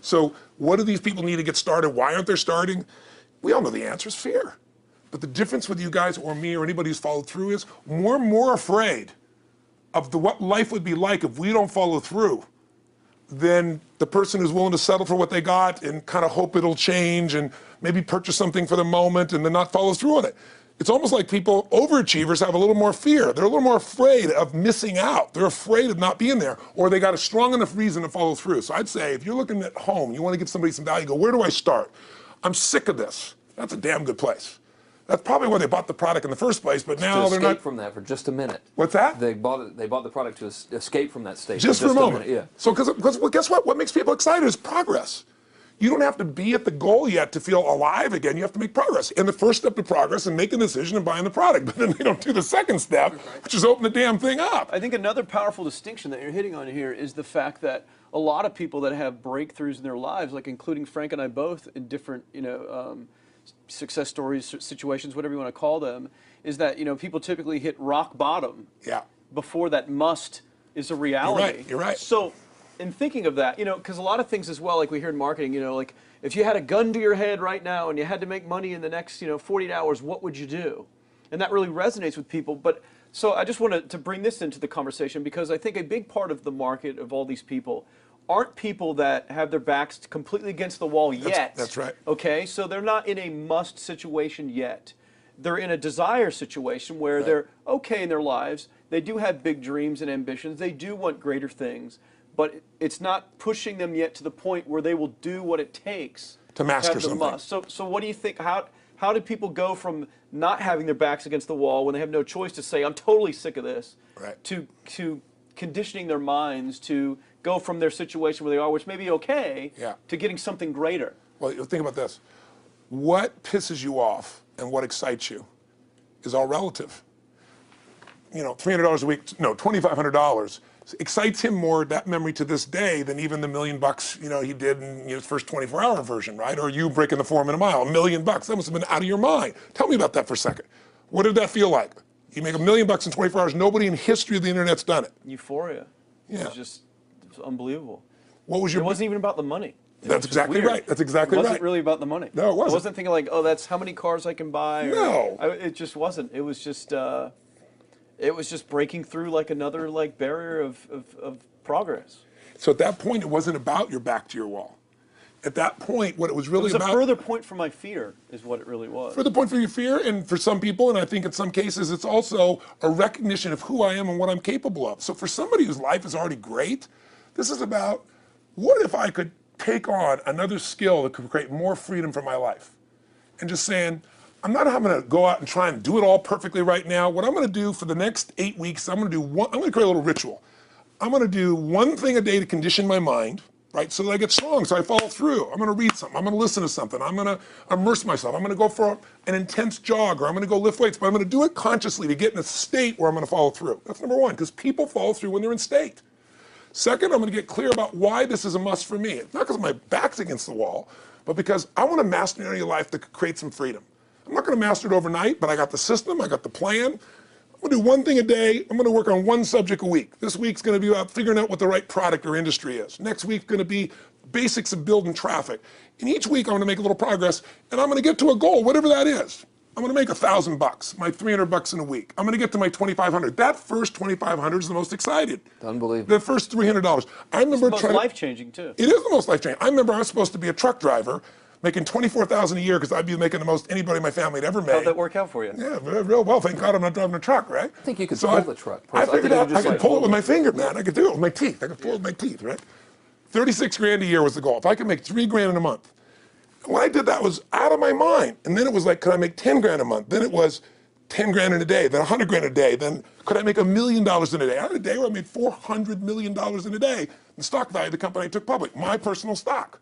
So what do these people need to get started? Why aren't they starting? We all know the answer is fear. But the difference with you guys or me or anybody who's followed through is we're more afraid of what life would be like if we don't follow through than the person who's willing to settle for what they got and kind of hope it'll change and maybe purchase something for the moment and then not follow through on it. It's almost like people, overachievers, have a little more fear. They're a little more afraid of missing out. They're afraid of not being there, or they got a strong enough reason to follow through. So I'd say if you're looking at home, you want to give somebody some value, go, where do I start? I'm sick of this. That's a damn good place. That's probably why they bought the product in the first place, but now they're not. To escape from that for just a minute. What's that? They bought the product to escape from that state. Just for a moment. Yeah. So, because well, guess what? What makes people excited is progress. You don't have to be at the goal yet to feel alive again. You have to make progress. And the first step to progress is making a decision and buying the product. But then they don't do the second step, which is open the damn thing up. I think another powerful distinction that you're hitting on here is the fact that a lot of people that have breakthroughs in their lives, like including Frank and I both in different, success stories, situations, whatever you want to call them, is that, people typically hit rock bottom before that must is a reality. You're right. So in thinking of that, because a lot of things as well, like we hear in marketing, like if you had a gun to your head right now and you had to make money in the next, 48 hours, what would you do? And that really resonates with people. But so I just wanted to bring this into the conversation because I think a big part of the market of all these people aren't people that have their backs completely against the wall yet. That's right. Okay, so they're not in a must situation yet. They're in a desire situation where they're okay in their lives. They do have big dreams and ambitions. They do want greater things, but it's not pushing them yet to the point where they will do what it takes to master have the something. must. So what do you think? How do people go from not having their backs against the wall when they have no choice to say, I'm totally sick of this, to conditioning their minds to go from their situation where they are, which may be okay, to getting something greater? Well, think about this. What pisses you off and what excites you is all relative. $300 a week, no, $2,500 excites him more, that memory to this day, than even the $1 million, he did in his first 24-hour version, right? Or you breaking the 4 minute mile, $1 million. That must have been out of your mind. Tell me about that for a second. What did that feel like? You make $1 million in 24 hours. Nobody in history of the internet's done it. Euphoria. It was unbelievable. What was your? It wasn't even about the money. That's exactly right. That's exactly right. It wasn't really about the money. No, it wasn't. I wasn't thinking like, oh, that's how many cars I can buy. No. It just wasn't. It was just breaking through like another barrier of progress. So at that point, it wasn't about your back to your wall. At that point, what it was really about... It was a further point for my fear, is what it really was. Further point for your fear, and for some people, and I think in some cases, it's also a recognition of who I am and what I'm capable of. So for somebody whose life is already great, this is about, what if I could take on another skill that could create more freedom for my life? And just saying, I'm not having to go out and try and do it all perfectly right now. What I'm going to do for the next 8 weeks, I'm going to create a little ritual. I'm going to do one thing a day to condition my mind, right? So that I get strong, so I follow through. I'm going to read something. I'm going to listen to something. I'm going to immerse myself. I'm going to go for an intense jog, or I'm going to go lift weights, but I'm going to do it consciously to get in a state where I'm going to follow through. That's number one, because people follow through when they're in state. Second, I'm going to get clear about why this is a must for me. It's not because my back's against the wall, but because I want to master an area of life that could create some freedom. I'm not going to master it overnight, but I got the system, I got the plan. I'm going to do one thing a day. I'm going to work on one subject a week. This week's going to be about figuring out what the right product or industry is. Next week's going to be basics of building traffic. And each week I'm going to make a little progress, and I'm going to get to a goal, whatever that is. I'm going to make $1,000, my $300 in a week. I'm going to get to my $2,500. That first $2,500 is the most excited. Unbelievable. The first $300. I remember it's the most life-changing too. It is the most life-changing. I remember I was supposed to be a truck driver, making $24,000 a year because I'd be making the most anybody in my family had ever made. How'd that work out for you? Yeah, real well. Thank God I'm not driving a truck, right? I think you could pull the truck. I figured out I could pull it with my finger, man. I could do it with my teeth. I could pull it with my teeth, right? 36 grand a year was the goal. If I could make 3 grand in a month. When I did that, it was out of my mind. And then it was like, could I make 10 grand a month? Then it was 10 grand in a day, then 100 grand a day. Then could I make $1 million in a day? I had a day where I made $400 million in a day. The stock value of the company I took public, my personal stock.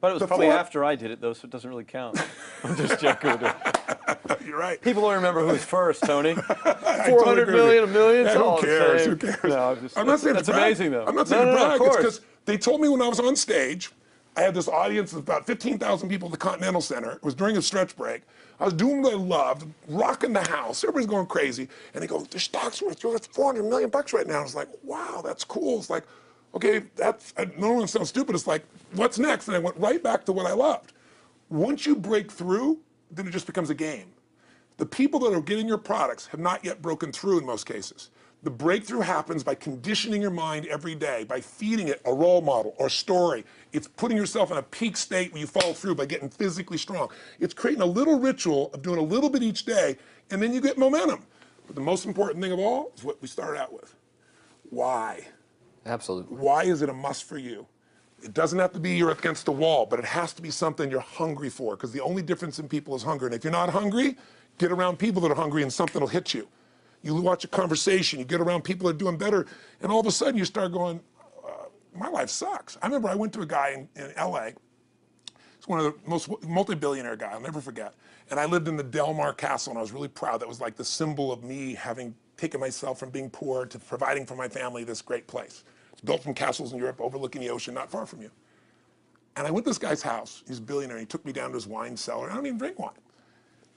But it was probably after I did it, though, so it doesn't really count. I'm just joking. You're right. People don't remember who's first, Tony. 400 million, $1 million. Who cares? Who cares? No, I'm not saying that's amazing, though. I'm not saying to brag. It's because they told me when I was on stage, I had this audience of about 15,000 people at the Continental Center. It was during a stretch break. I was doing what I loved, rocking the house. Everybody's going crazy. And they go, the stock's worth $400 million right now. I was like, wow, that's cool. It's like, Okay, no one sounds stupid. It's like, what's next? And I went right back to what I loved. Once you break through, then it just becomes a game. The people that are getting your products have not yet broken through in most cases. The breakthrough happens by conditioning your mind every day, by feeding it a role model or story. It's putting yourself in a peak state where you follow through by getting physically strong. It's creating a little ritual of doing a little bit each day, and then you get momentum. But the most important thing of all is what we started out with. Why? Absolutely. Why is it a must for you? It doesn't have to be you're against the wall, but it has to be something you're hungry for, because the only difference in people is hunger. And if you're not hungry, get around people that are hungry and something will hit you. You watch a conversation, you get around people that are doing better, and all of a sudden you start going, my life sucks. I remember I went to a guy in LA. He's one of the most multi-billionaire guy, I'll never forget. And I lived in the Del Mar Castle, and I was really proud. That was like the symbol of me having taken myself from being poor to providing for my family this great place. It's built from castles in Europe overlooking the ocean, not far from you. And I went to this guy's house. He's a billionaire. He took me down to his wine cellar. I don't even drink wine.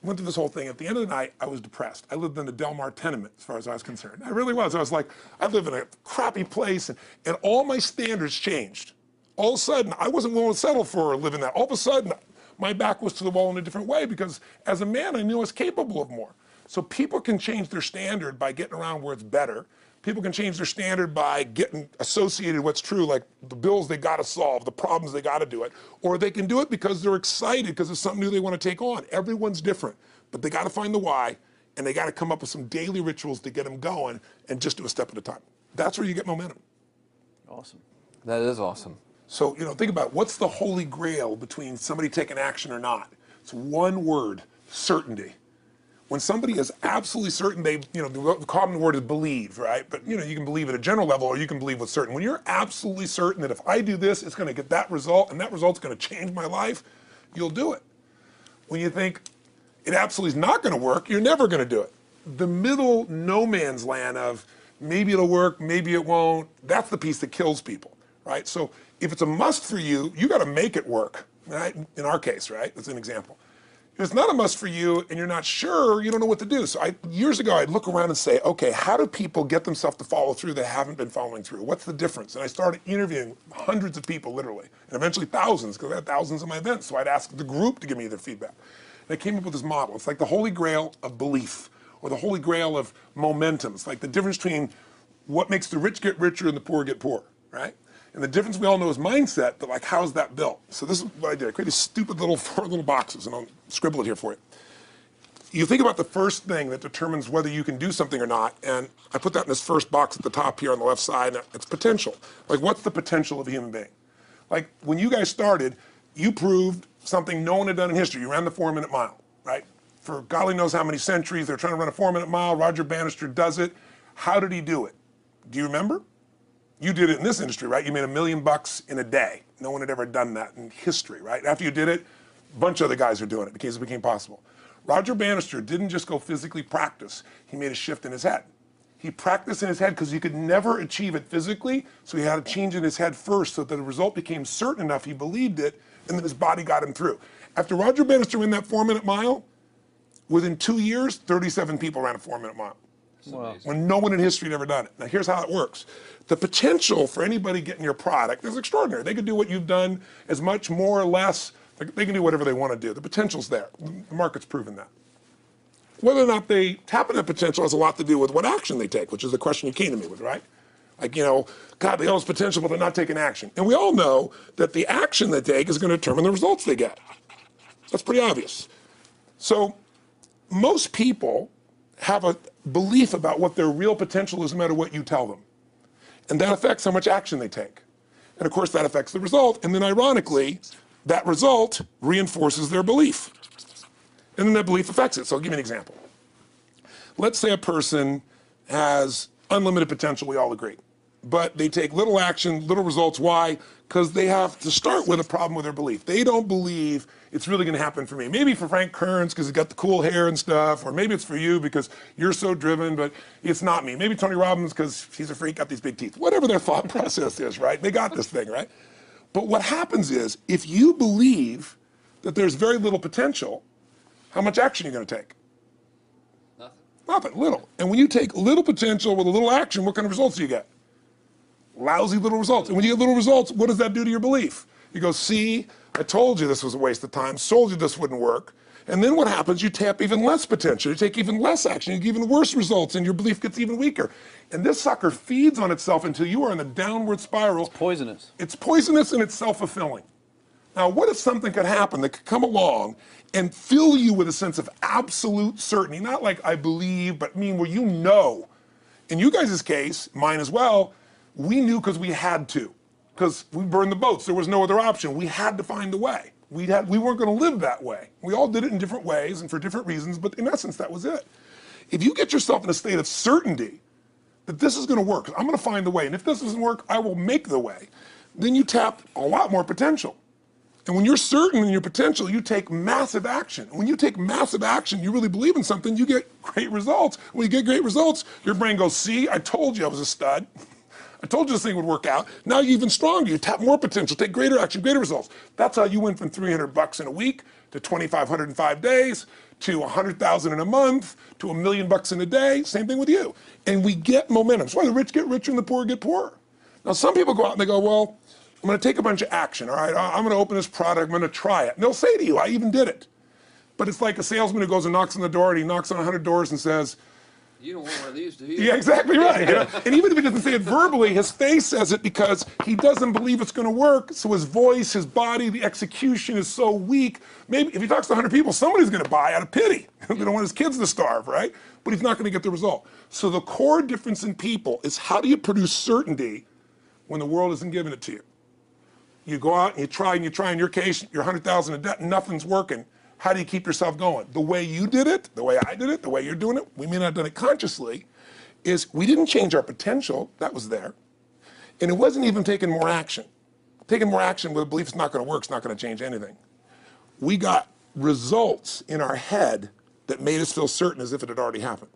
Went through this whole thing. At the end of the night, I was depressed. I lived in the Del Mar tenement, as far as I was concerned. I really was. I was like, I live in a crappy place, and all my standards changed. All of a sudden, I wasn't willing to settle for living that. All of a sudden, my back was to the wall in a different way, because as a man, I knew I was capable of more. So people can change their standard by getting around where it's better. People can change their standard by getting associated with what's true, like the bills they got to solve, the problems they got to do it. Or they can do it because they're excited, because it's something new they want to take on. Everyone's different, but they got to find the why, and they got to come up with some daily rituals to get them going, and just do a step at a time. That's where you get momentum. Awesome. That is awesome. So, think about what's the holy grail between somebody taking action or not. It's one word: certainty. When somebody is absolutely certain, the common word is believe, right? But you can believe at a general level, or you can believe with certain. When you're absolutely certain that if I do this, it's going to get that result, and that result's going to change my life, you'll do it. When you think it absolutely is not going to work, you're never going to do it. The middle no man's land of maybe it'll work, maybe it won't, that's the piece that kills people, right? So if it's a must for you, you got to make it work, right? In our case, right? That's an example. If it's not a must for you and you're not sure, you don't know what to do. So years ago, I'd look around and say, okay, how do people get themselves to follow through that haven't been following through? What's the difference? And I started interviewing hundreds of people, literally, and eventually thousands, because I had thousands of my events. So I'd ask the group to give me their feedback. And I came up with this model. It's like the holy grail of belief, or the holy grail of momentum. It's like the difference between what makes the rich get richer and the poor get poorer, right? And the difference we all know is mindset, but like, how's that built? So this is what I did. I created stupid little 4 little boxes, and I'll scribble it here for you. You think about the first thing that determines whether you can do something or not, and I put that in this first box at the top here on the left side, and it's potential. Like, what's the potential of a human being? Like, when you guys started, you proved something no one had done in history. You ran the 4-minute mile, right? For golly knows how many centuries, they're trying to run a 4-minute mile. Roger Bannister does it. How did he do it? Do you remember? You did it in this industry, right? You made $1 million in a day. No one had ever done that in history, right? After you did it, a bunch of other guys are doing it because it became possible. Roger Bannister didn't just go physically practice. He made a shift in his head. He practiced in his head because he could never achieve it physically, so he had to change in his head first so that the result became certain enough he believed it, and then his body got him through. After Roger Bannister ran that 4-minute mile, within 2 years, 37 people ran a 4-minute mile. Wow. When no one in history had ever done it. Now here's how it works. The potential for anybody getting your product is extraordinary. They can do what you've done as much, more or less. They can do whatever they want to do. The potential's there. The market's proven that. Whether or not they tap into that potential has a lot to do with what action they take, which is the question you came to me with, right? Like, God, they all have potential, but they're not taking action. And we all know that the action they take is going to determine the results they get. That's pretty obvious. So most people have a belief about what their real potential is no matter what you tell them. And that affects how much action they take. And of course that affects the result. And then ironically, that result reinforces their belief. And then that belief affects it. So I'll give you an example. Let's say a person has unlimited potential, we all agree. But they take little action, little results. Why? Because they have to start with a problem with their belief. They don't believe it's really going to happen for me. Maybe for Frank Kearns because he's got the cool hair and stuff, or maybe it's for you because you're so driven, but it's not me. Maybe Tony Robbins because he's a freak, got these big teeth. Whatever their thought process is, right? They got this thing, right? But what happens is, if you believe that there's very little potential, how much action are you going to take? Nothing, little. And when you take little potential with a little action, what kind of results do you get? lousy little results. And when you get little results, what does that do to your belief? You go, see, I told you this was a waste of time, told you this wouldn't work. And then what happens? You tap even less potential. You take even less action. You get even worse results, and your belief gets even weaker. And this sucker feeds on itself until you are in the downward spiral. It's poisonous. It's poisonous and it's self-fulfilling. Now, what if something could happen that could come along and fill you with a sense of absolute certainty? Not like I believe, but mean where you know. In you guys' case, mine as well, we knew because we had to. Because we burned the boats. There was no other option. We had to find a way. We weren't going to live that way. We all did it in different ways and for different reasons, but in essence, that was it. If you get yourself in a state of certainty that this is going to work, I'm going to find the way, and if this doesn't work, I will make the way, then you tap a lot more potential. And when you're certain in your potential, you take massive action. When you take massive action, you really believe in something, you get great results. When you get great results, your brain goes, see, I told you I was a stud. I told you this thing would work out. Now you're even stronger. You tap more potential, take greater action, greater results. That's how you went from $300 in a week to $2,500 in 5 days to $100,000 in a month to $1 million in a day. Same thing with you. And we get momentum. That's why the rich get richer and the poor get poorer. Now some people go out and they go, well, I'm going to take a bunch of action. All right, I'm going to open this product. I'm going to try it. And they'll say to you, I even did it. But it's like a salesman who goes and knocks on the door and he knocks on 100 doors and says, You don't want one of these, do you? yeah, exactly right. You know? And even if he doesn't say it verbally, his face says it because he doesn't believe it's going to work. So his voice, his body, the execution is so weak. Maybe if he talks to 100 people, somebody's going to buy out of pity. They don't want his kids to starve, right? But he's not going to get the result. So the core difference in people is how do you produce certainty when the world isn't giving it to you? You go out and you try, in your case, you're 100,000 in debt, nothing's working. How do you keep yourself going? The way you did it, the way I did it, the way you're doing it, we may not have done it consciously, is we didn't change our potential, that was there. And it wasn't even taking more action. Taking more action with a belief it's not going to work, it's not going to change anything. We got results in our head that made us feel certain as if it had already happened.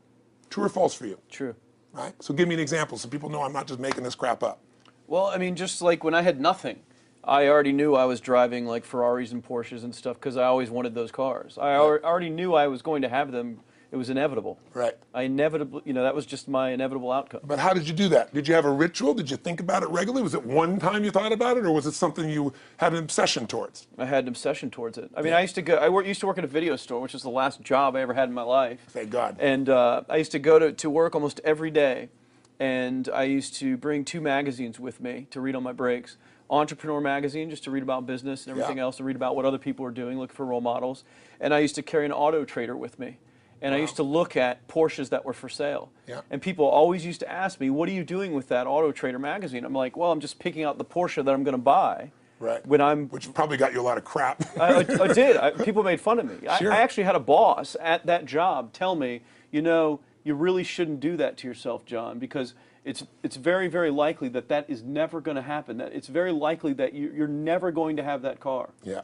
True or false for you? True. Right? So give me an example so people know I'm not just making this crap up. Well, I mean, just like when I had nothing, I already knew I was driving like Ferraris and Porsches and stuff because I always wanted those cars. I already knew I was going to have them. It was inevitable. Right. I inevitably, that was just my inevitable outcome. But how did you do that? Did you have a ritual? Did you think about it regularly? Was it one time you thought about it, or was it something you had an obsession towards? I had an obsession towards it. I mean, I used to work at a video store, which is the last job I ever had in my life. Thank God. And I used to go to work almost every day, and I used to bring 2 magazines with me to read on my breaks. Entrepreneur magazine, just to read about business and everything else, to read about what other people are doing, look for role models. And I used to carry an auto trader with me. And I used to look at Porsches that were for sale. Yeah. And people always used to ask me, what are you doing with that Auto Trader magazine? I'm like, well, I'm just picking out the Porsche that I'm going to buy. Right. Which probably got you a lot of crap. I did. People made fun of me. Sure. I actually had a boss at that job tell me, you really shouldn't do that to yourself, John, because it's very, very likely that is never going to happen. That it's very likely that you're never going to have that car. Yeah.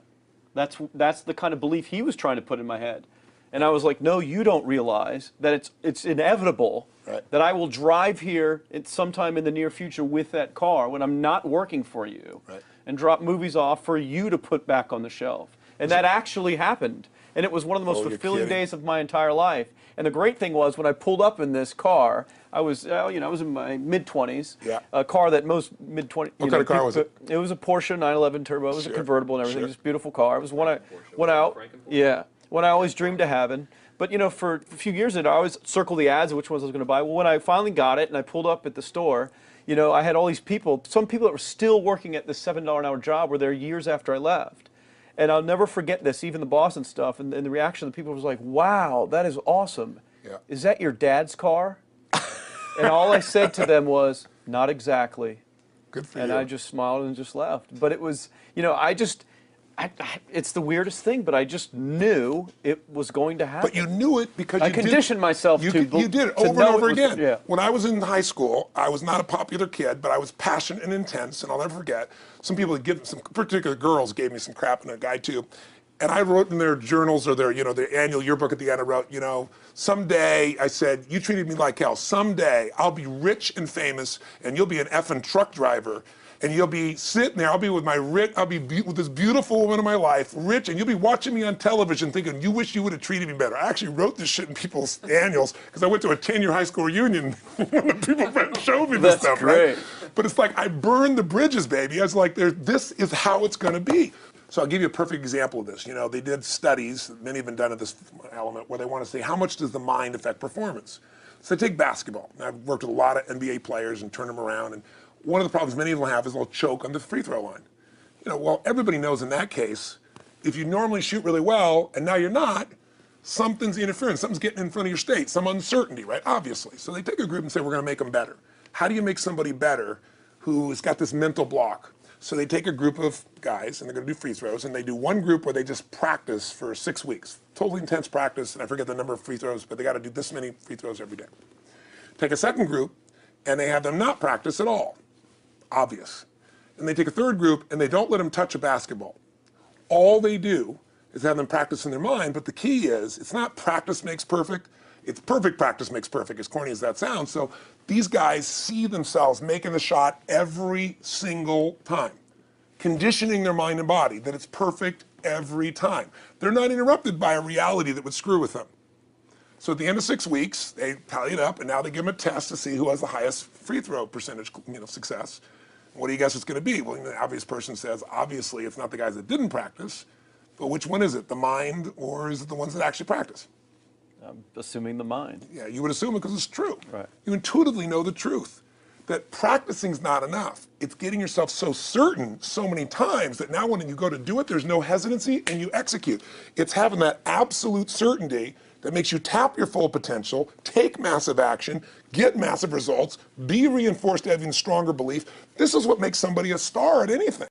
That's the kind of belief he was trying to put in my head. And I was like, no, you don't realize that it's inevitable that I will drive here sometime in the near future with that car when I'm not working for you and drop movies off for you to put back on the shelf. And that actually happened. And it was one of the most fulfilling days of my entire life. And the great thing was when I pulled up in this car, I was in my mid-20s. Yeah. A car that most mid-20s. What kind of car was it? It was a Porsche 911 Turbo. It was a convertible and everything. Just a beautiful car. It was one I always dreamed of having. But for a few years I always circled the ads of which ones I was going to buy. Well, when I finally got it and I pulled up at the store, I had all these people. Some people that were still working at this $7 an hour job were there years after I left. And I'll never forget this, even the boss and stuff, and the reaction of the people was like, wow, that is awesome. Yeah. Is that your dad's car? And all I said to them was, not exactly. Good for you. And I just smiled and just left. But it was, it's the weirdest thing, but I just knew it was going to happen. But you knew it because I conditioned myself you to did it over and over again. Yeah. When I was in high school, I was not a popular kid, but I was passionate and intense, and I'll never forget. Some particular girls gave me some crap, and a guy too. And I wrote in their journals or their annual yearbook at the end, I wrote, someday, I said, you treated me like hell. Someday I'll be rich and famous, and you'll be an effing truck driver. And you'll be sitting there, I'll be with with this beautiful woman of my life, rich, and you'll be watching me on television thinking, you wish you would have treated me better. I actually wrote this shit in people's annuals because I went to a 10-year high school reunion. One of the people friends showed me this stuff, great. right? But it's like, I burned the bridges, baby. I was like, this is how it's gonna be. So I'll give you a perfect example of this. You know, they did studies, many have been done at this element, where they want to say, how much does the mind affect performance? So take basketball. I've worked with a lot of NBA players and turned them around, and one of the problems many of them have is they'll choke on the free throw line. You know, well, everybody knows in that case, if you normally shoot really well and now you're not, something's interfering, something's getting in front of your state, some uncertainty, right? Obviously. So they take a group and say, we're gonna make them better. How do you make somebody better who's got this mental block? So they take a group of guys and they're gonna do free throws, and they do one group where they just practice for 6 weeks. Totally intense practice, and I forget the number of free throws, but they gotta do this many free throws every day. Take a second group and they have them not practice at all. Obvious. And they take a third group and they don't let them touch a basketball. All they do is have them practice in their mind, but the key is, it's not practice makes perfect, it's perfect practice makes perfect, as corny as that sounds. So these guys see themselves making the shot every single time, conditioning their mind and body that it's perfect every time. They're not interrupted by a reality that would screw with them. So at the end of 6 weeks, they tally it up, and now they give them a test to see who has the highest free throw percentage, success. What do you guess it's going to be? Well, the obvious person says, obviously, it's not the guys that didn't practice, but which one is it? The mind, or is it the ones that actually practice? I'm assuming the mind. Yeah, you would assume it because it's true. Right. You intuitively know the truth, that practicing's not enough. It's getting yourself so certain so many times that now when you go to do it, there's no hesitancy and you execute. It's having that absolute certainty that makes you tap your full potential, take massive action, get massive results, be reinforced having stronger belief. This is what makes somebody a star at anything.